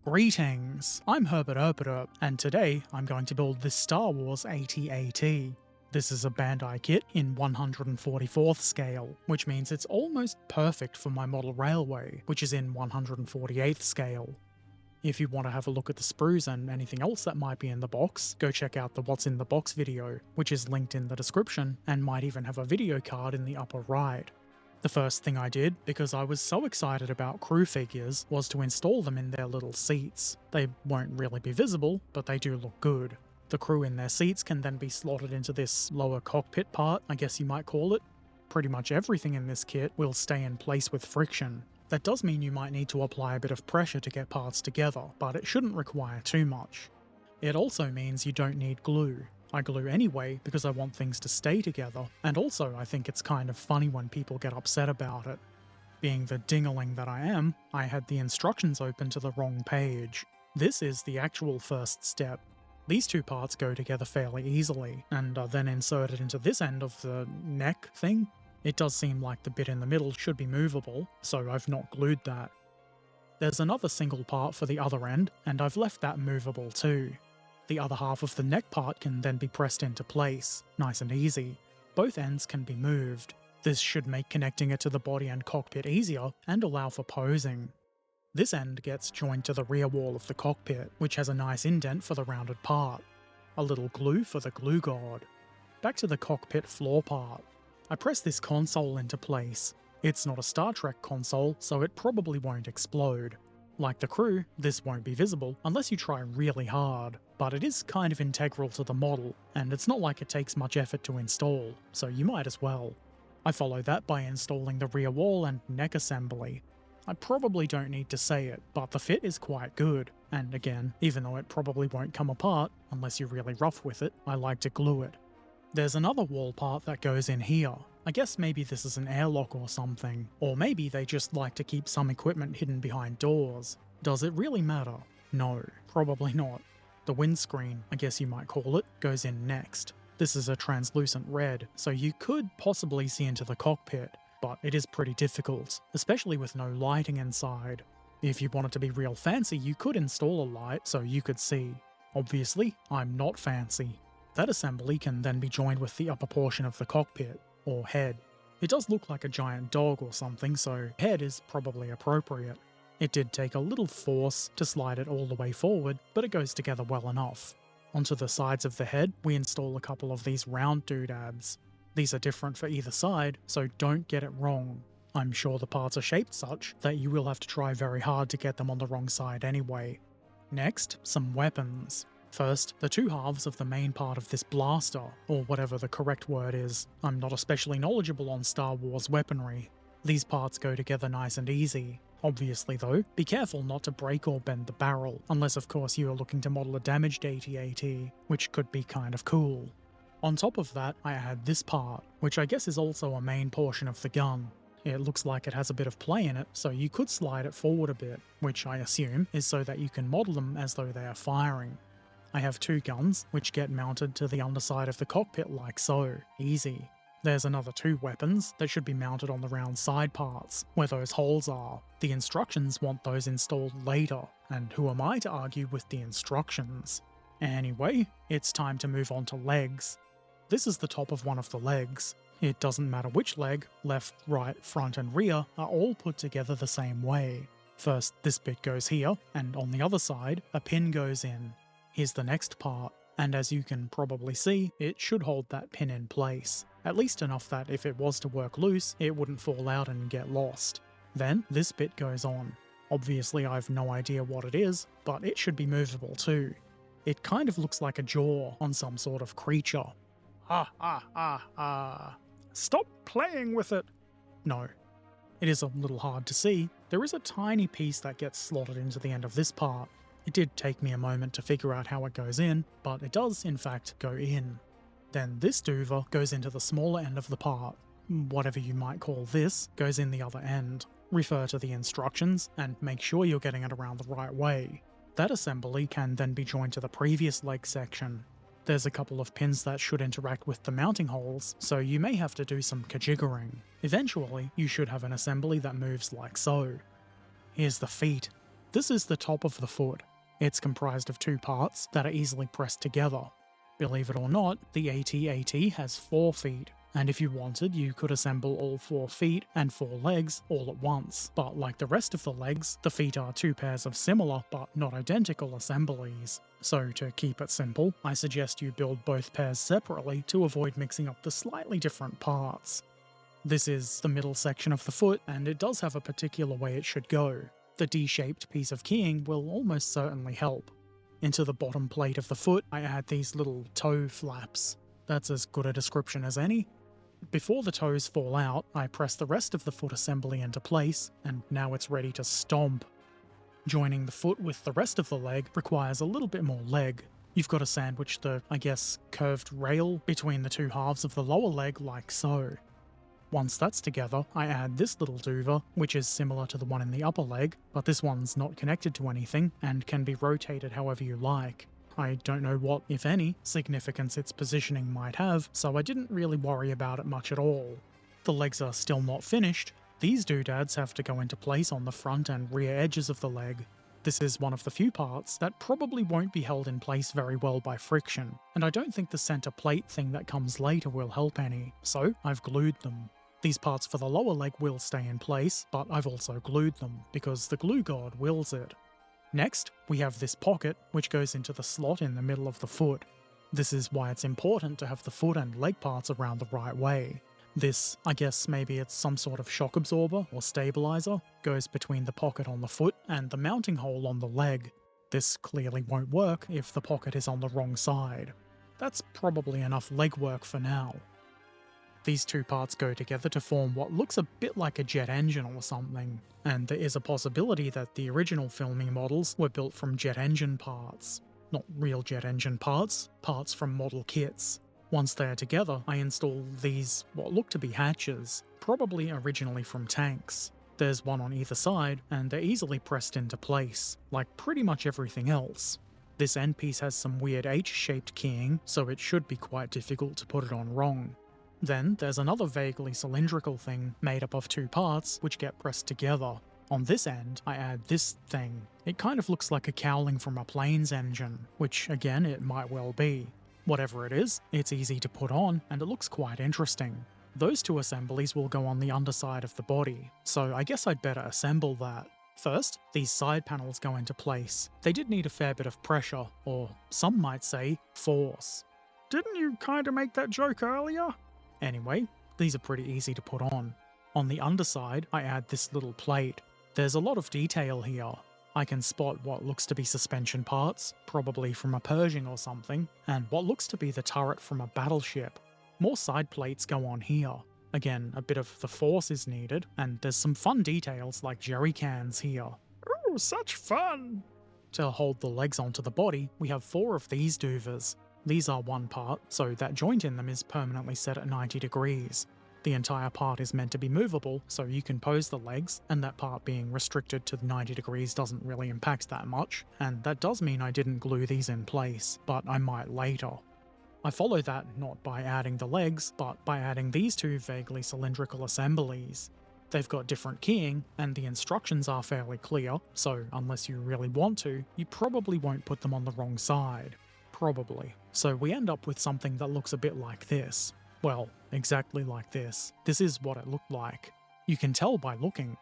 Greetings, I'm Herbert Erpaderp, and today I'm going to build this Star Wars AT-AT. This is a Bandai kit in 144th scale, which means it's almost perfect for my model railway, which is in 148th scale. If you want to have a look at the sprues and anything else that might be in the box, go check out the What's in the Box video, which is linked in the description and might even have a video card in the upper right. The first thing I did, because I was so excited about crew figures, was to install them in their little seats. They won't really be visible, but they do look good. The crew in their seats can then be slotted into this lower cockpit part, I guess you might call it. Pretty much everything in this kit will stay in place with friction. That does mean you might need to apply a bit of pressure to get parts together, but it shouldn't require too much. It also means you don't need glue. I glue anyway because I want things to stay together, and also I think it's kind of funny when people get upset about it. Being the dingaling that I am, I had the instructions open to the wrong page. This is the actual first step. These two parts go together fairly easily, and are then inserted into this end of the neck thing. It does seem like the bit in the middle should be movable, so I've not glued that. There's another single part for the other end, and I've left that movable too. The other half of the neck part can then be pressed into place, nice and easy. Both ends can be moved. This should make connecting it to the body and cockpit easier, and allow for posing. This end gets joined to the rear wall of the cockpit, which has a nice indent for the rounded part. A little glue for the glue guard. Back to the cockpit floor part. I press this console into place. It's not a Star Trek console, so it probably won't explode. Like the crew, this won't be visible unless you try really hard, but it is kind of integral to the model, and it's not like it takes much effort to install, so you might as well. I follow that by installing the rear wall and neck assembly. I probably don't need to say it, but the fit is quite good, and again, even though it probably won't come apart unless you're really rough with it, I like to glue it. There's another wall part that goes in here. I guess maybe this is an airlock or something, or maybe they just like to keep some equipment hidden behind doors. Does it really matter? No, probably not. The windscreen, I guess you might call it, goes in next. This is a translucent red, so you could possibly see into the cockpit, but it is pretty difficult, especially with no lighting inside. If you wanted to be real fancy, you could install a light so you could see. Obviously, I'm not fancy. That assembly can then be joined with the upper portion of the cockpit, or head. It does look like a giant dog or something, so head is probably appropriate. It did take a little force to slide it all the way forward, but it goes together well enough. Onto the sides of the head, we install a couple of these round doodads. These are different for either side, so don't get it wrong. I'm sure the parts are shaped such that you will have to try very hard to get them on the wrong side anyway. Next, some weapons. First, the two halves of the main part of this blaster, or whatever the correct word is. I'm not especially knowledgeable on Star Wars weaponry. These parts go together nice and easy. Obviously though, be careful not to break or bend the barrel, unless of course you are looking to model a damaged AT-AT, which could be kind of cool. On top of that, I add this part, which I guess is also a main portion of the gun. It looks like it has a bit of play in it, so you could slide it forward a bit, which I assume is so that you can model them as though they are firing. I have two guns, which get mounted to the underside of the cockpit like so. Easy. There's another two weapons that should be mounted on the round side parts, where those holes are. The instructions want those installed later, and who am I to argue with the instructions? Anyway, it's time to move on to legs. This is the top of one of the legs. It doesn't matter which leg, left, right, front and rear are all put together the same way. First, this bit goes here, and on the other side, a pin goes in. Here's the next part, and as you can probably see, it should hold that pin in place. At least enough that if it was to work loose, it wouldn't fall out and get lost. Then, this bit goes on. Obviously I've no idea what it is, but it should be movable too. It kind of looks like a jaw on some sort of creature. Ha ha ha ha. Stop playing with it! No. It is a little hard to see. There is a tiny piece that gets slotted into the end of this part. It did take me a moment to figure out how it goes in, but it does in fact go in. Then this doover goes into the smaller end of the part. Whatever you might call this goes in the other end. Refer to the instructions and make sure you're getting it around the right way. That assembly can then be joined to the previous leg section. There's a couple of pins that should interact with the mounting holes, so you may have to do some kajiggering. Eventually, you should have an assembly that moves like so. Here's the feet. This is the top of the foot. It's comprised of two parts that are easily pressed together. Believe it or not, the AT-AT has 4 feet, and if you wanted, you could assemble all 4 feet and 4 legs all at once, but like the rest of the legs, the feet are 2 pairs of similar but not identical assemblies. So to keep it simple, I suggest you build both pairs separately to avoid mixing up the slightly different parts. This is the middle section of the foot, and it does have a particular way it should go. The D-shaped piece of keying will almost certainly help. Into the bottom plate of the foot, I add these little toe flaps. That's as good a description as any. Before the toes fall out, I press the rest of the foot assembly into place, and now it's ready to stomp. Joining the foot with the rest of the leg requires a little bit more leg. You've got to sandwich the, curved rail between the two halves of the lower leg like so. Once that's together, I add this little duva, which is similar to the one in the upper leg, but this one's not connected to anything and can be rotated however you like. I don't know what, if any, significance its positioning might have, so I didn't really worry about it much at all. The legs are still not finished. These doodads have to go into place on the front and rear edges of the leg. This is one of the few parts that probably won't be held in place very well by friction, and I don't think the center plate thing that comes later will help any, so I've glued them. These parts for the lower leg will stay in place, but I've also glued them, because the glue god wills it. Next, we have this pocket, which goes into the slot in the middle of the foot. This is why it's important to have the foot and leg parts around the right way. This, I guess maybe it's some sort of shock absorber or stabilizer, goes between the pocket on the foot and the mounting hole on the leg. This clearly won't work if the pocket is on the wrong side. That's probably enough legwork for now. These two parts go together to form what looks a bit like a jet engine or something, and there is a possibility that the original filming models were built from jet engine parts. Not real jet engine parts, parts from model kits. Once they are together, I install these what look to be hatches, probably originally from tanks. There's one on either side, and they're easily pressed into place, like pretty much everything else. This end piece has some weird H-shaped keying, so it should be quite difficult to put it on wrong. Then there's another vaguely cylindrical thing made up of two parts which get pressed together. On this end, I add this thing. It kind of looks like a cowling from a plane's engine, which again it might well be. Whatever it is, it's easy to put on and it looks quite interesting. Those two assemblies will go on the underside of the body, so I guess I'd better assemble that. First, these side panels go into place. They did need a fair bit of pressure, or some might say, force. Didn't you kinda make that joke earlier? Anyway, these are pretty easy to put on. On the underside, I add this little plate. There's a lot of detail here. I can spot what looks to be suspension parts, probably from a Pershing or something, and what looks to be the turret from a battleship. More side plates go on here. Again, a bit of the force is needed, and there's some fun details like jerry cans here. Ooh, such fun! To hold the legs onto the body, we have 4 of these doovers. These are one part, so that joint in them is permanently set at 90 degrees. The entire part is meant to be movable, so you can pose the legs, and that part being restricted to 90 degrees doesn't really impact that much, and that does mean I didn't glue these in place, but I might later. I follow that not by adding the legs, but by adding these two vaguely cylindrical assemblies. They've got different keying, and the instructions are fairly clear, so unless you really want to, you probably won't put them on the wrong side. Probably. So we end up with something that looks a bit like this. Well, exactly like this. This is what it looked like. You can tell by looking.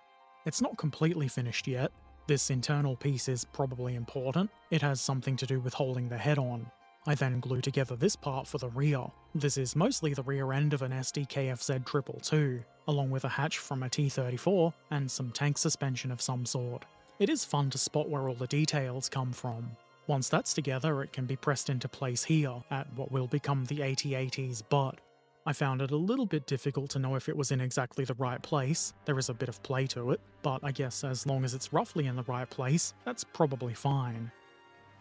It's not completely finished yet. This internal piece is probably important. It has something to do with holding the head on. I then glue together this part for the rear. This is mostly the rear end of an SDKFZ 222, along with a hatch from a T-34 and some tank suspension of some sort. It is fun to spot where all the details come from. Once that's together, it can be pressed into place here, at what will become the AT-AT's butt. I found it a little bit difficult to know if it was in exactly the right place. There is a bit of play to it, but I guess as long as it's roughly in the right place, that's probably fine.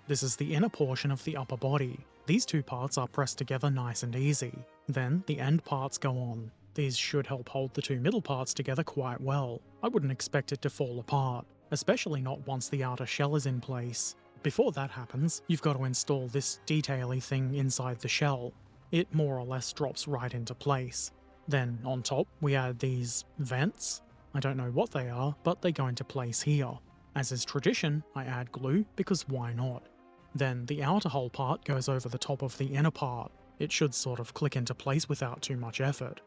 This is the inner portion of the upper body. These two parts are pressed together nice and easy. Then the end parts go on. These should help hold the two middle parts together quite well. I wouldn't expect it to fall apart, especially not once the outer shell is in place. Before that happens, you've got to install this detail-y thing inside the shell. It more or less drops right into place. Then on top, we add these vents. I don't know what they are, but they go into place here. As is tradition, I add glue because why not? Then the outer hull part goes over the top of the inner part. It should sort of click into place without too much effort.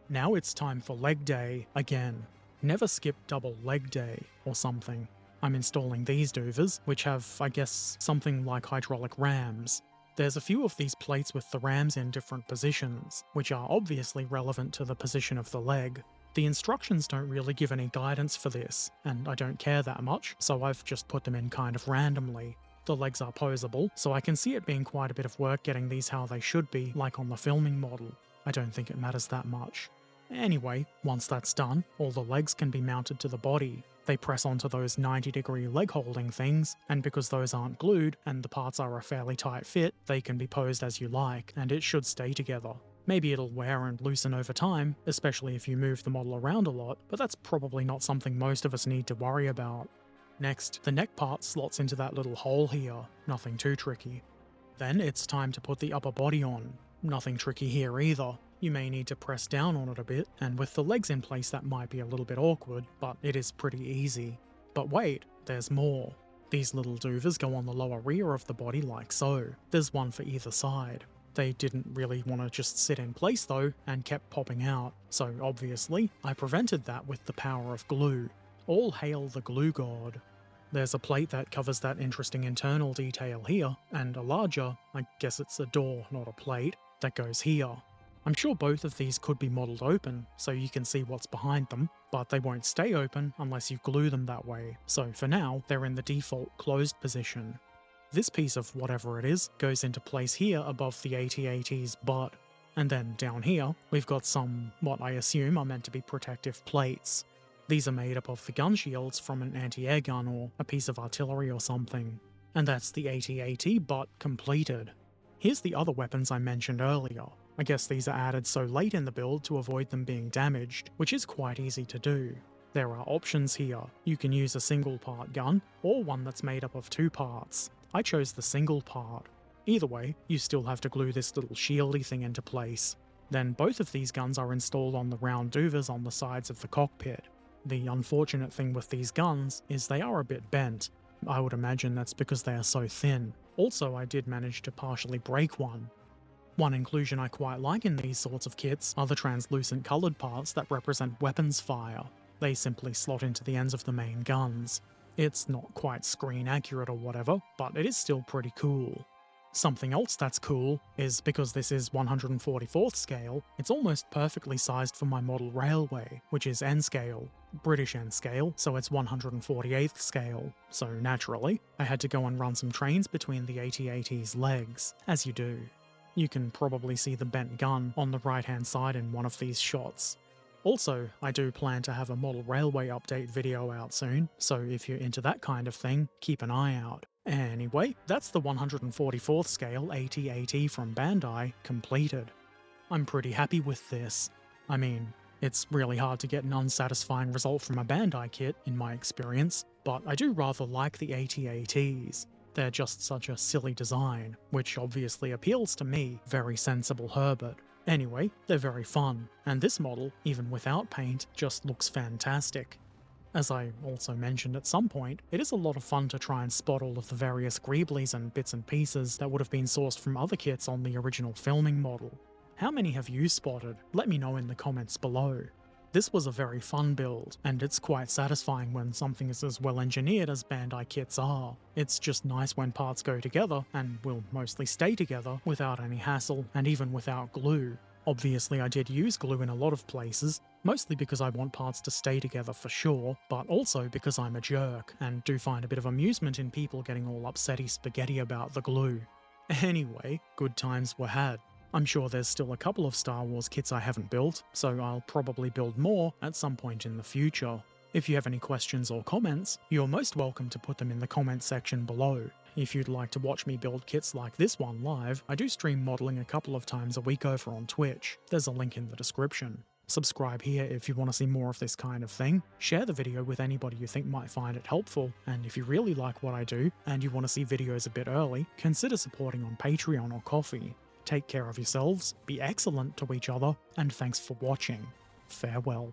Now it's time for leg day again. Never skip double leg day or something. I'm installing these doovers, which have, I guess, something like hydraulic rams. There's a few of these plates with the rams in different positions, which are obviously relevant to the position of the leg. The instructions don't really give any guidance for this, and I don't care that much, so I've just put them in kind of randomly. The legs are posable, so I can see it being quite a bit of work getting these how they should be, like on the filming model. I don't think it matters that much. Anyway, once that's done, all the legs can be mounted to the body. They press onto those 90-degree leg holding things, and because those aren't glued and the parts are a fairly tight fit, they can be posed as you like, and it should stay together. Maybe it'll wear and loosen over time, especially if you move the model around a lot, but that's probably not something most of us need to worry about. Next, the neck part slots into that little hole here, nothing too tricky. Then it's time to put the upper body on. Nothing tricky here either. You may need to press down on it a bit, and with the legs in place that might be a little bit awkward, but it is pretty easy. But wait, there's more. These little doovers go on the lower rear of the body like so. There's one for either side. They didn't really want to just sit in place though, and kept popping out, so obviously, I prevented that with the power of glue. All hail the glue god. There's a plate that covers that interesting internal detail here, and a larger, I guess it's a door, not a plate, that goes here. I'm sure both of these could be modelled open, so you can see what's behind them, but they won't stay open unless you glue them that way, so for now, they're in the default closed position. This piece of whatever it is goes into place here above the AT-AT's butt, and then down here, we've got some, what I assume are meant to be protective plates. These are made up of the gun shields from an anti-air gun or a piece of artillery or something. And that's the AT-AT butt completed. Here's the other weapons I mentioned earlier. I guess these are added so late in the build to avoid them being damaged, which is quite easy to do. There are options here. You can use a single part gun, or one that's made up of two parts. I chose the single part. Either way, you still have to glue this little shieldy thing into place. Then both of these guns are installed on the round doovers on the sides of the cockpit. The unfortunate thing with these guns is they are a bit bent. I would imagine that's because they are so thin. Also, I did manage to partially break one. One inclusion I quite like in these sorts of kits are the translucent coloured parts that represent weapons fire. They simply slot into the ends of the main guns. It's not quite screen accurate or whatever, but it is still pretty cool. Something else that's cool is because this is 144th scale, it's almost perfectly sized for my model railway, which is N scale. British N scale, so it's 148th scale. So naturally, I had to go and run some trains between the AT-AT's legs, as you do. You can probably see the bent gun on the right hand side in one of these shots. Also, I do plan to have a model railway update video out soon, so if you're into that kind of thing, keep an eye out. Anyway, that's the 144th scale AT-AT from Bandai completed. I'm pretty happy with this. I mean, it's really hard to get an unsatisfying result from a Bandai kit, in my experience, but I do rather like the AT-ATs. They're just such a silly design, which obviously appeals to me, very sensible Herbert. Anyway, they're very fun, and this model, even without paint, just looks fantastic. As I also mentioned at some point, it is a lot of fun to try and spot all of the various greeblies and bits and pieces that would have been sourced from other kits on the original filming model. How many have you spotted? Let me know in the comments below. This was a very fun build, and it's quite satisfying when something is as well engineered as Bandai kits are. It's just nice when parts go together, and will mostly stay together, without any hassle, and even without glue. Obviously I did use glue in a lot of places, mostly because I want parts to stay together for sure, but also because I'm a jerk, and do find a bit of amusement in people getting all upsetty spaghetti about the glue. Anyway, good times were had. I'm sure there's still a couple of Star Wars kits I haven't built, so I'll probably build more at some point in the future. If you have any questions or comments, you're most welcome to put them in the comments section below. If you'd like to watch me build kits like this one live, I do stream modelling a couple of times a week over on Twitch. There's a link in the description. Subscribe here if you want to see more of this kind of thing. Share the video with anybody you think might find it helpful, and if you really like what I do, and you want to see videos a bit early, consider supporting on Patreon or Ko-fi. Take care of yourselves, be excellent to each other, and thanks for watching. Farewell.